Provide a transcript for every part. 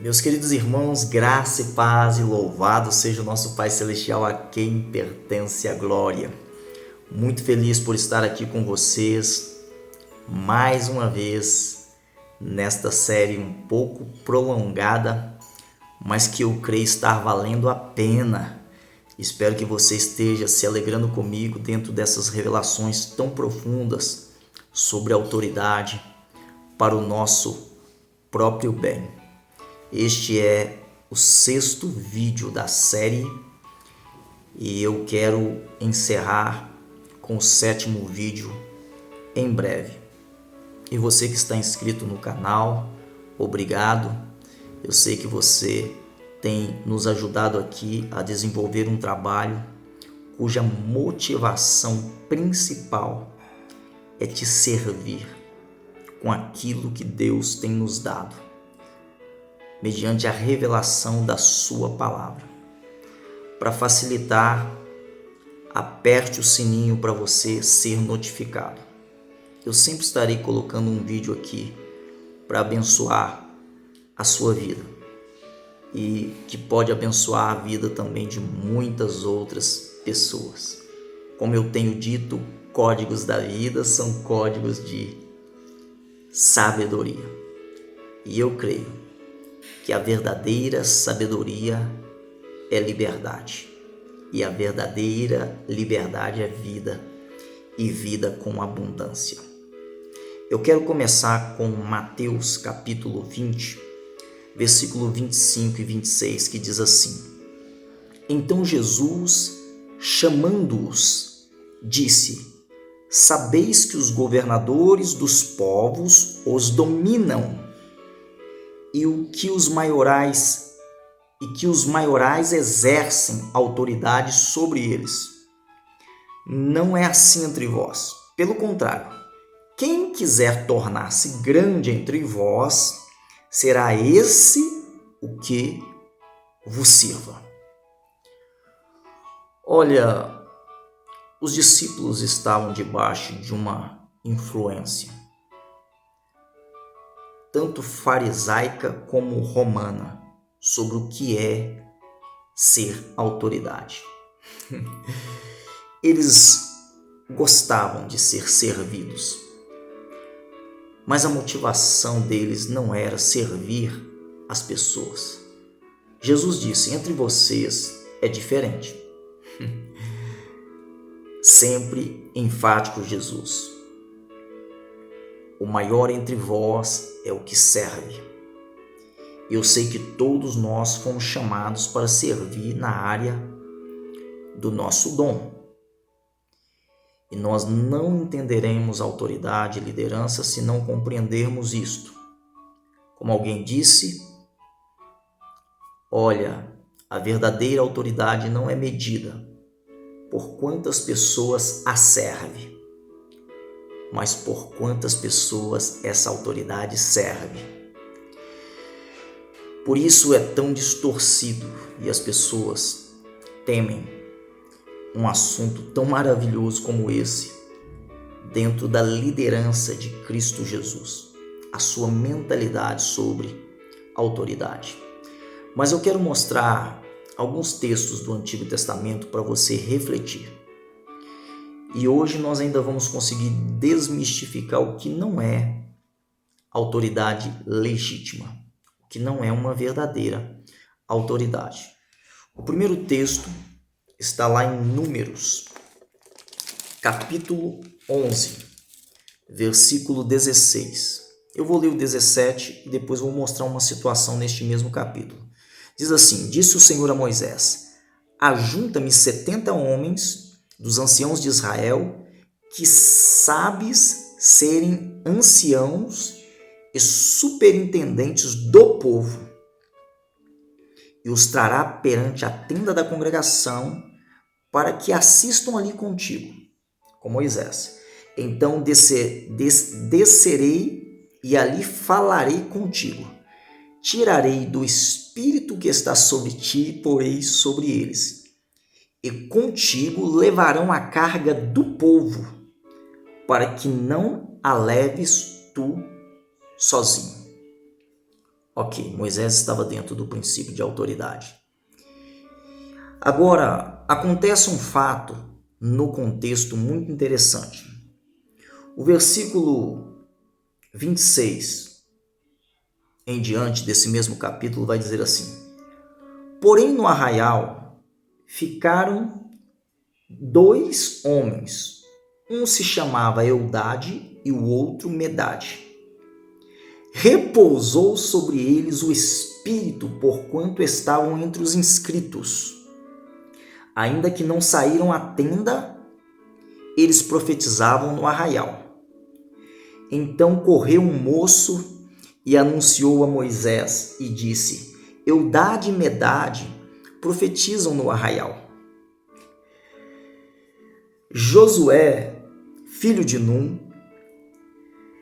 Meus queridos irmãos, graça e paz e louvado seja o nosso Pai Celestial, a quem pertence a glória. Muito feliz por estar aqui com vocês mais uma vez nesta série um pouco prolongada, mas que eu creio estar valendo a pena. Espero que você esteja se alegrando comigo dentro dessas revelações tão profundas sobre a autoridade para o nosso próprio bem. Este é o 6º vídeo da série e eu quero encerrar com o 7º vídeo em breve. E você que está inscrito no canal, obrigado. Eu sei que você tem nos ajudado aqui a desenvolver um trabalho cuja motivação principal é te servir com aquilo que Deus tem nos dado, mediante a revelação da sua palavra. Para facilitar, aperte o sininho para você ser notificado. Eu sempre estarei colocando um vídeo aqui para abençoar a sua vida e que pode abençoar a vida também de muitas outras pessoas. Como eu tenho dito, códigos da vida são códigos de sabedoria. E eu creio que a verdadeira sabedoria é liberdade, e a verdadeira liberdade é vida, e vida com abundância. Eu quero começar com Mateus capítulo 20, versículo 25 e 26, que diz assim: Então Jesus, chamando-os, disse: Sabeis que os governadores dos povos os dominam, e que os maiorais exercem autoridade sobre eles. Não é assim entre vós. Pelo contrário, quem quiser tornar-se grande entre vós, será esse o que vos sirva. Olha, os discípulos estavam debaixo de uma influência tanto farisaica como romana, sobre o que é ser autoridade. Eles gostavam de ser servidos, mas a motivação deles não era servir as pessoas. Jesus disse: entre vocês é diferente. Sempre enfático Jesus: o maior entre vós é o que serve. Eu sei que todos nós fomos chamados para servir na área do nosso dom. E nós não entenderemos autoridade e liderança se não compreendermos isto. Como alguém disse, olha, a verdadeira autoridade não é medida por quantas pessoas a serve, mas por quantas pessoas essa autoridade serve. Por isso é tão distorcido e as pessoas temem um assunto tão maravilhoso como esse dentro da liderança de Cristo Jesus, a sua mentalidade sobre autoridade. Mas eu quero mostrar alguns textos do Antigo Testamento para você refletir. E hoje nós ainda vamos conseguir desmistificar o que não é autoridade legítima, o que não é uma verdadeira autoridade. O primeiro texto está lá em Números, capítulo 11, versículo 16. Eu vou ler o 17 e depois vou mostrar uma situação neste mesmo capítulo. Diz assim: Disse o Senhor a Moisés: Ajunta-me 70 homens dos anciãos de Israel, que sabes serem anciãos e superintendentes do povo, e os trará perante a tenda da congregação, para que assistam ali contigo, com Moisés. Então descerei e ali falarei contigo. Tirarei do espírito que está sobre ti e porei sobre eles. E contigo levarão a carga do povo, para que não a leves tu sozinho. Ok, Moisés estava dentro do princípio de autoridade. Agora, acontece um fato no contexto muito interessante. O versículo 26 em diante desse mesmo capítulo vai dizer assim: porém no arraial ficaram 2 homens, um se chamava Eldade e o outro Medade. Repousou sobre eles o Espírito, porquanto estavam entre os inscritos. Ainda que não saíram à tenda, eles profetizavam no arraial. Então correu um moço e anunciou a Moisés e disse: Eldade e Medade profetizam no arraial. Josué, filho de Num,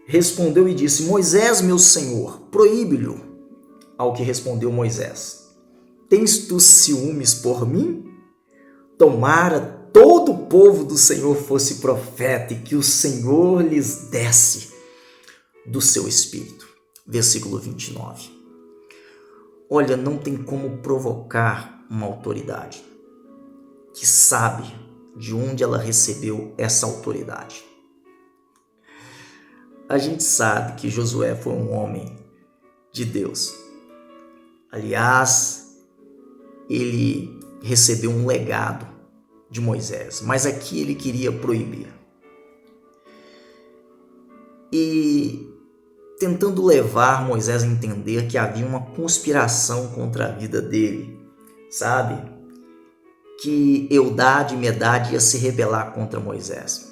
respondeu e disse: Moisés, meu senhor, proíbe-lhe. Ao que respondeu Moisés: tens tu ciúmes por mim? Tomara todo o povo do Senhor fosse profeta e que o Senhor lhes desse do seu espírito. Versículo 29. Olha, não tem como provocar uma autoridade que sabe de onde ela recebeu essa autoridade. A gente sabe que Josué foi um homem de Deus. Aliás, ele recebeu um legado de Moisés, mas aqui ele queria proibir. E tentando levar Moisés a entender que havia uma conspiração contra a vida dele, sabe? Que Eldade e Medade ia se rebelar contra Moisés.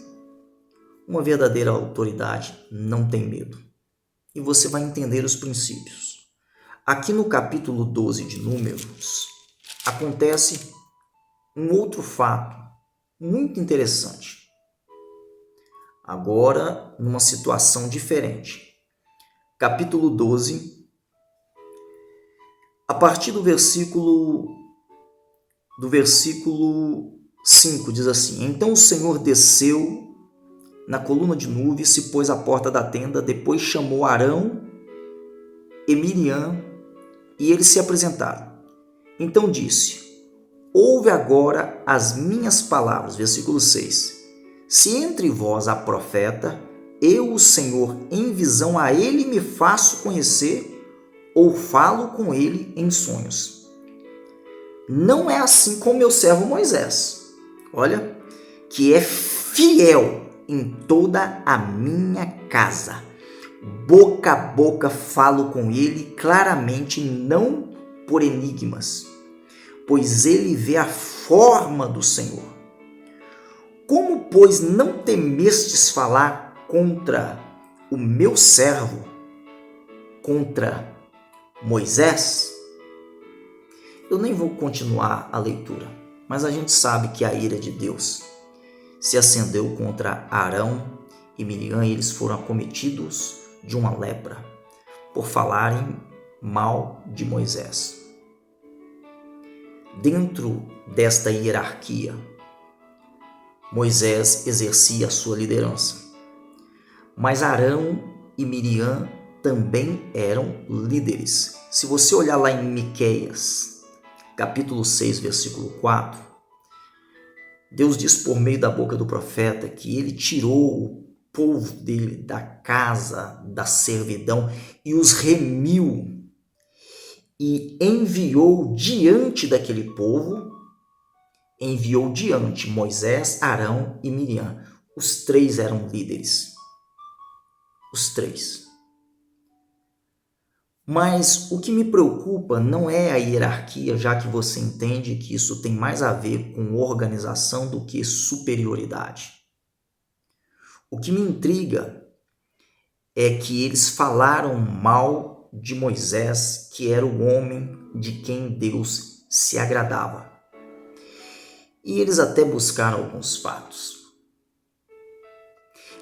Uma verdadeira autoridade não tem medo. E você vai entender os princípios. Aqui no capítulo 12 de Números, acontece um outro fato muito interessante. Agora, numa situação diferente. Capítulo 12, a partir do versículo 5, diz assim: então o Senhor desceu na coluna de nuvem, se pôs à porta da tenda, depois chamou Arão e Miriam, e eles se apresentaram. Então disse: ouve agora as minhas palavras. Versículo 6. Se entre vós há profeta, eu, o Senhor, em visão a ele me faço conhecer, ou falo com ele em sonhos. Não é assim com meu servo Moisés, olha, que é fiel em toda a minha casa. Boca a boca falo com ele claramente, não por enigmas, pois ele vê a forma do Senhor. Como, pois, não temestes falar contra o meu servo, contra Moisés? Eu nem vou continuar a leitura, mas a gente sabe que a ira de Deus se acendeu contra Arão e Miriam, e eles foram acometidos de uma lepra por falarem mal de Moisés. Dentro desta hierarquia, Moisés exercia a sua liderança, mas Arão e Miriam também eram líderes. Se você olhar lá em Miqueias, capítulo 6, versículo 4, Deus diz por meio da boca do profeta que ele tirou o povo dele da casa da servidão e os remiu e enviou diante daquele povo, enviou diante Moisés, Arão e Miriam. Os 3 eram líderes. Os 3. Mas o que me preocupa não é a hierarquia, já que você entende que isso tem mais a ver com organização do que superioridade. O que me intriga é que eles falaram mal de Moisés, que era o homem de quem Deus se agradava. E eles até buscaram alguns fatos.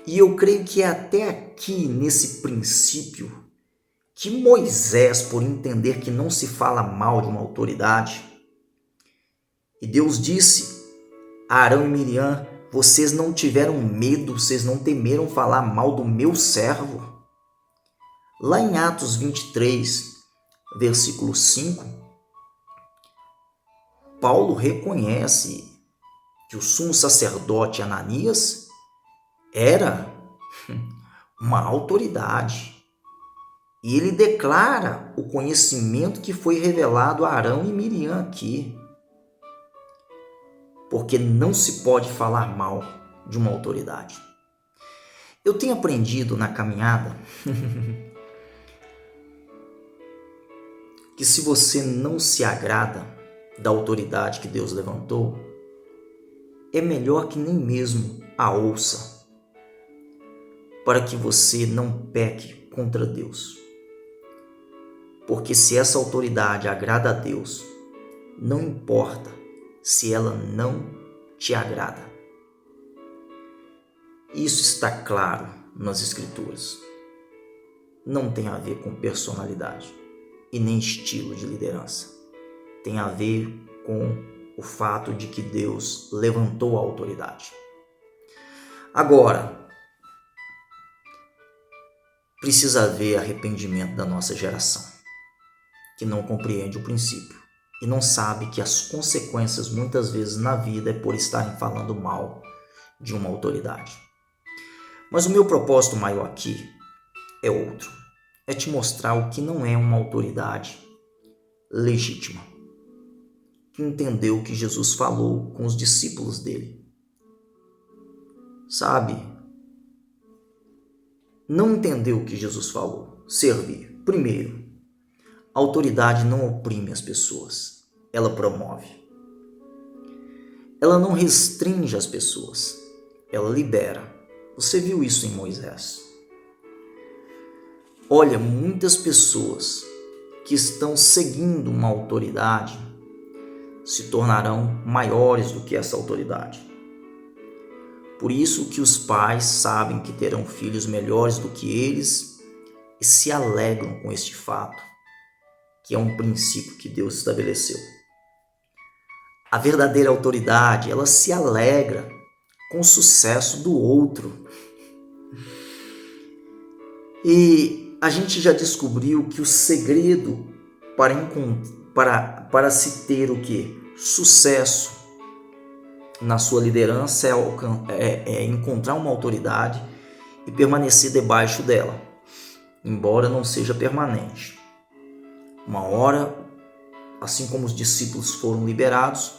E eu creio que é até aqui, nesse princípio, que Moisés, por entender que não se fala mal de uma autoridade, e Deus disse a Arão e Miriam: vocês não tiveram medo, vocês não temeram falar mal do meu servo. Lá em Atos 23, versículo 5, Paulo reconhece que o sumo sacerdote Ananias era uma autoridade. E ele declara o conhecimento que foi revelado a Arão e Miriam aqui. Porque não se pode falar mal de uma autoridade. Eu tenho aprendido na caminhada que se você não se agrada da autoridade que Deus levantou, é melhor que nem mesmo a ouça, para que você não peque contra Deus. Porque se essa autoridade agrada a Deus, não importa se ela não te agrada. Isso está claro nas Escrituras. Não tem a ver com personalidade e nem estilo de liderança. Tem a ver com o fato de que Deus levantou a autoridade. Agora, precisa haver arrependimento da nossa geração, que não compreende o princípio e não sabe que as consequências muitas vezes na vida é por estarem falando mal de uma autoridade. Mas o meu propósito maior aqui é outro. É te mostrar o que não é uma autoridade legítima, que entendeu o que Jesus falou com os discípulos dele. Sabe? Não entendeu o que Jesus falou. Servir. Primeiro, a autoridade não oprime as pessoas, ela promove. Ela não restringe as pessoas, ela libera. Você viu isso em Moisés. Olha, muitas pessoas que estão seguindo uma autoridade se tornarão maiores do que essa autoridade. Por isso que os pais sabem que terão filhos melhores do que eles e se alegram com este fato, que é um princípio que Deus estabeleceu. A verdadeira autoridade, ela se alegra com o sucesso do outro. E a gente já descobriu que o segredo para se ter o quê? Sucesso na sua liderança é encontrar uma autoridade e permanecer debaixo dela, embora não seja permanente. Uma hora, assim como os discípulos foram liberados,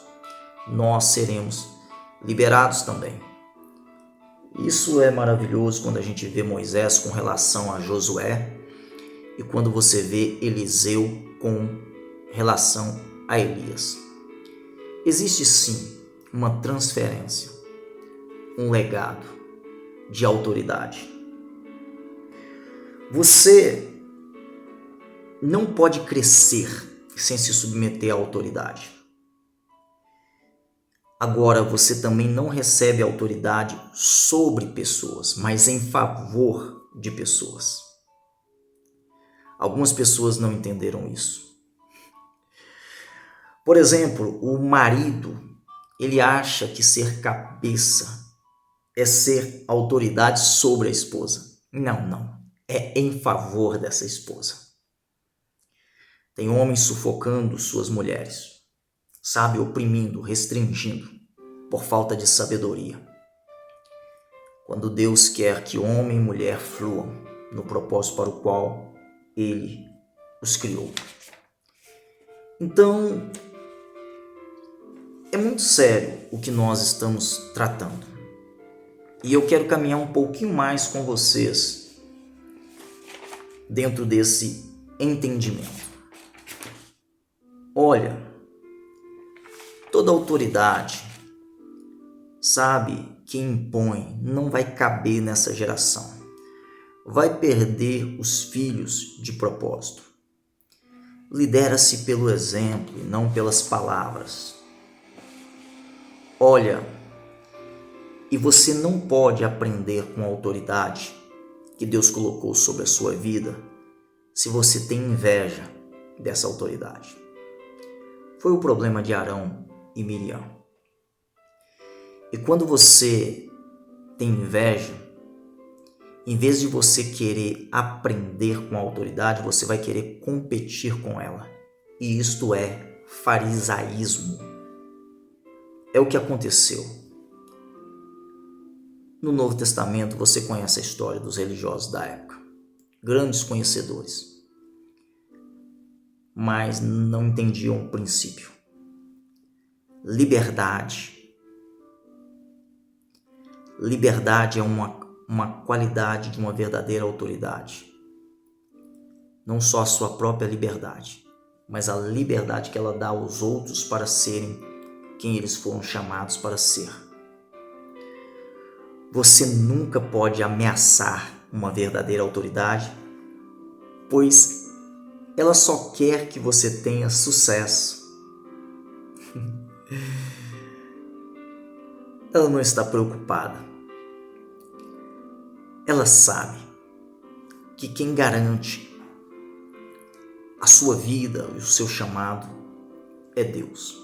nós seremos liberados também. Isso é maravilhoso quando a gente vê Moisés com relação a Josué e quando você vê Eliseu com relação a Elias. Existe sim uma transferência, um legado de autoridade. Você não pode crescer sem se submeter à autoridade. Agora, você também não recebe autoridade sobre pessoas, mas em favor de pessoas. Algumas pessoas não entenderam isso. Por exemplo, o marido, ele acha que ser cabeça é ser autoridade sobre a esposa. Não. É em favor dessa esposa. Tem homens sufocando suas mulheres, sabe, oprimindo, restringindo, por falta de sabedoria. Quando Deus quer que homem e mulher fluam no propósito para o qual Ele os criou. Então, é muito sério o que nós estamos tratando. E eu quero caminhar um pouquinho mais com vocês dentro desse entendimento. Olha, toda autoridade, sabe, que impõe não vai caber nessa geração. Vai perder os filhos de propósito. Lidera-se pelo exemplo e não pelas palavras. Olha, e você não pode aprender com a autoridade que Deus colocou sobre a sua vida se você tem inveja dessa autoridade. Foi o problema de Arão e Miriam. E quando você tem inveja Em vez de você querer aprender com a autoridade, você vai querer competir com ela. E isto é farisaísmo. É o que aconteceu. No Novo Testamento, você conhece a história dos religiosos da época. Grandes conhecedores. Mas não entendiam o princípio. Liberdade. Liberdade é uma qualidade de uma verdadeira autoridade. Não só a sua própria liberdade, mas a liberdade que ela dá aos outros para serem quem eles foram chamados para ser. Você nunca pode ameaçar uma verdadeira autoridade, pois ela só quer que você tenha sucesso. Ela não está preocupada. Ela sabe que quem garante a sua vida e o seu chamado é Deus.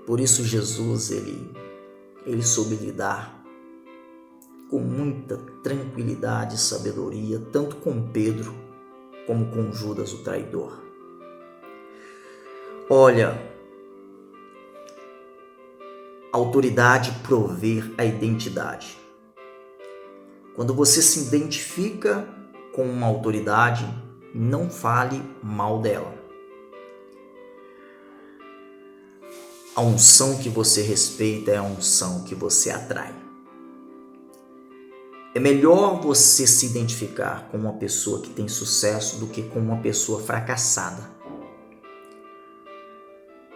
Por isso Jesus, ele soube lidar com muita tranquilidade e sabedoria, tanto com Pedro como com Judas, o traidor. Olha, a autoridade provê a identidade. Quando você se identifica com uma autoridade, não fale mal dela. A unção que você respeita é a unção que você atrai. É melhor você se identificar com uma pessoa que tem sucesso do que com uma pessoa fracassada.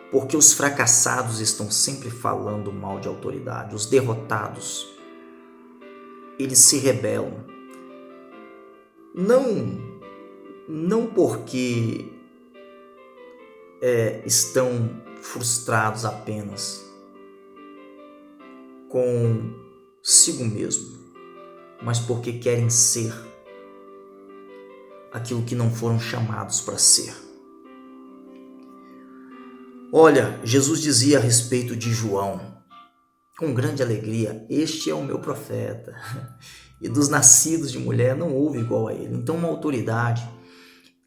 Porque os fracassados estão sempre falando mal de autoridade. Os derrotados, eles se rebelam. Não porque estão frustrados apenas consigo mesmo, mas porque querem ser aquilo que não foram chamados para ser. Olha, Jesus dizia a respeito de João, com grande alegria: este é o meu profeta, e dos nascidos de mulher não houve igual a ele. Então, uma autoridade,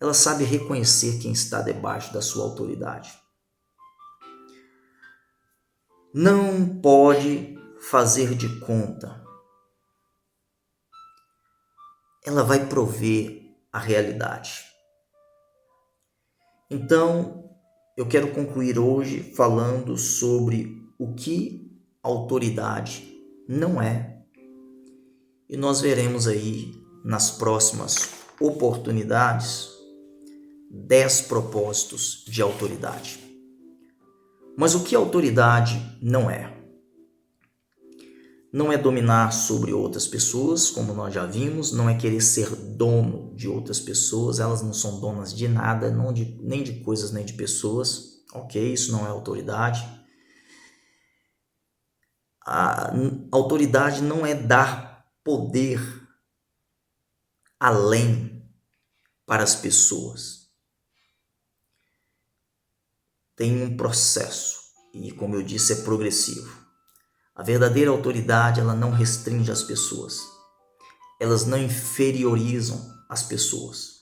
ela sabe reconhecer quem está debaixo da sua autoridade. Não pode fazer de conta. Ela vai prover a realidade. Então, eu quero concluir hoje falando sobre o que autoridade não é. E nós veremos aí nas próximas oportunidades 10 propósitos de autoridade. Mas o que autoridade não é? Não é dominar sobre outras pessoas, como nós já vimos, não é querer ser dono de outras pessoas, elas não são donas de nada, nem de coisas, nem de pessoas, ok? Isso não é autoridade. A autoridade não é dar poder além para as pessoas. Tem um processo e, como eu disse, é progressivo. A verdadeira autoridade, ela não restringe as pessoas. Elas não inferiorizam as pessoas.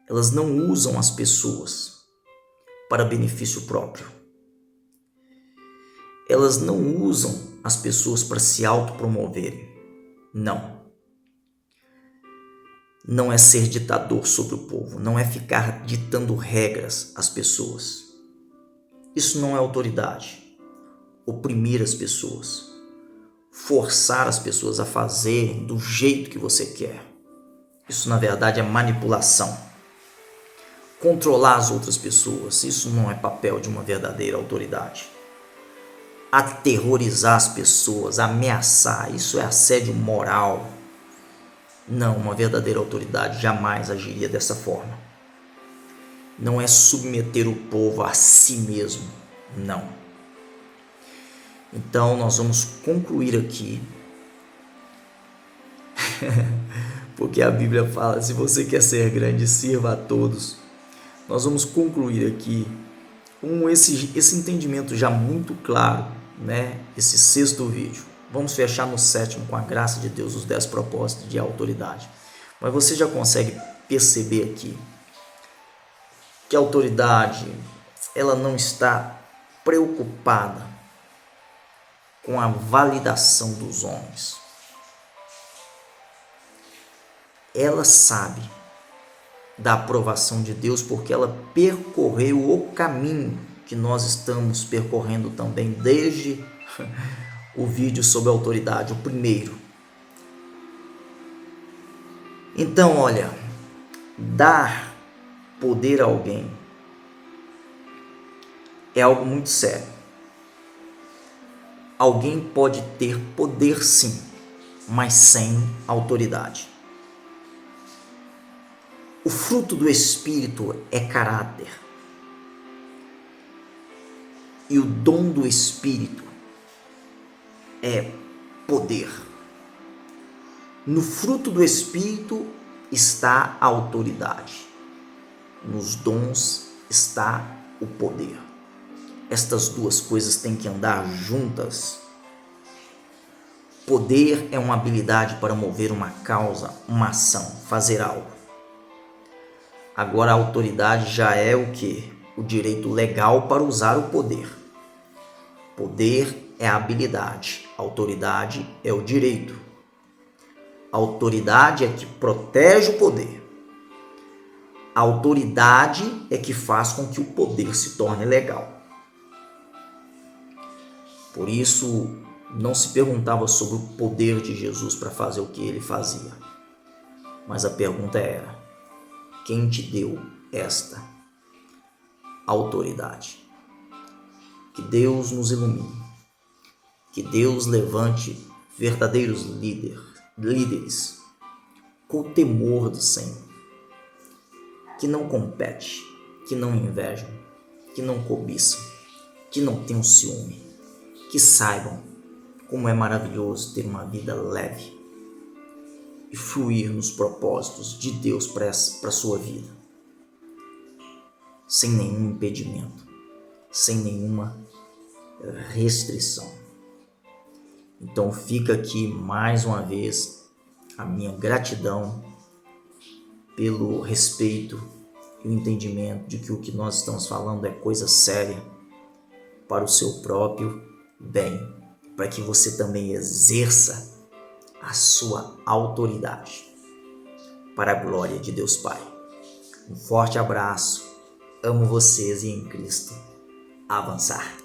Elas não usam as pessoas para benefício próprio. Elas não usam as pessoas para se autopromoverem. Não. Não é ser ditador sobre o povo. Não é ficar ditando regras às pessoas. Isso não é autoridade. Oprimir as pessoas, forçar as pessoas a fazerem do jeito que você quer. Isso, na verdade, é manipulação. Controlar as outras pessoas, isso não é papel de uma verdadeira autoridade. Aterrorizar as pessoas, ameaçar, isso é assédio moral. Não, uma verdadeira autoridade jamais agiria dessa forma. Não é submeter o povo a si mesmo, não. Então, nós vamos concluir aqui, porque a Bíblia fala, se você quer ser grande, sirva a todos. Nós vamos concluir aqui com esse entendimento já muito claro, né? Esse 6º vídeo. Vamos fechar no 7º, com a graça de Deus, os 10 propósitos de autoridade. Mas você já consegue perceber aqui que a autoridade, ela não está preocupada com a validação dos homens. Ela sabe da aprovação de Deus porque ela percorreu o caminho que nós estamos percorrendo também desde o vídeo sobre autoridade, o primeiro. Então, olha, dar poder a alguém é algo muito sério. Alguém pode ter poder sim, mas sem autoridade. O fruto do Espírito é caráter. E o dom do Espírito é poder. No fruto do Espírito está a autoridade. Nos dons está o poder. Estas duas coisas têm que andar juntas. Poder é uma habilidade para mover uma causa, uma ação, fazer algo. Agora a autoridade já é o quê? O direito legal para usar o poder. Poder é a habilidade, autoridade é o direito. A autoridade é que protege o poder. A autoridade é que faz com que o poder se torne legal. Por isso, não se perguntava sobre o poder de Jesus para fazer o que ele fazia. Mas a pergunta era: quem te deu esta autoridade? Que Deus nos ilumine. Que Deus levante verdadeiros líderes com o temor do Senhor. Que não compete, que não invejam, que não cobiçam, que não tenham ciúme. Que saibam como é maravilhoso ter uma vida leve e fluir nos propósitos de Deus para a sua vida, sem nenhum impedimento, sem nenhuma restrição. Então fica aqui mais uma vez a minha gratidão pelo respeito e o entendimento de que o que nós estamos falando é coisa séria para o seu próprio bem, para que você também exerça a sua autoridade para a glória de Deus Pai. Um forte abraço, amo vocês e em Cristo avançar.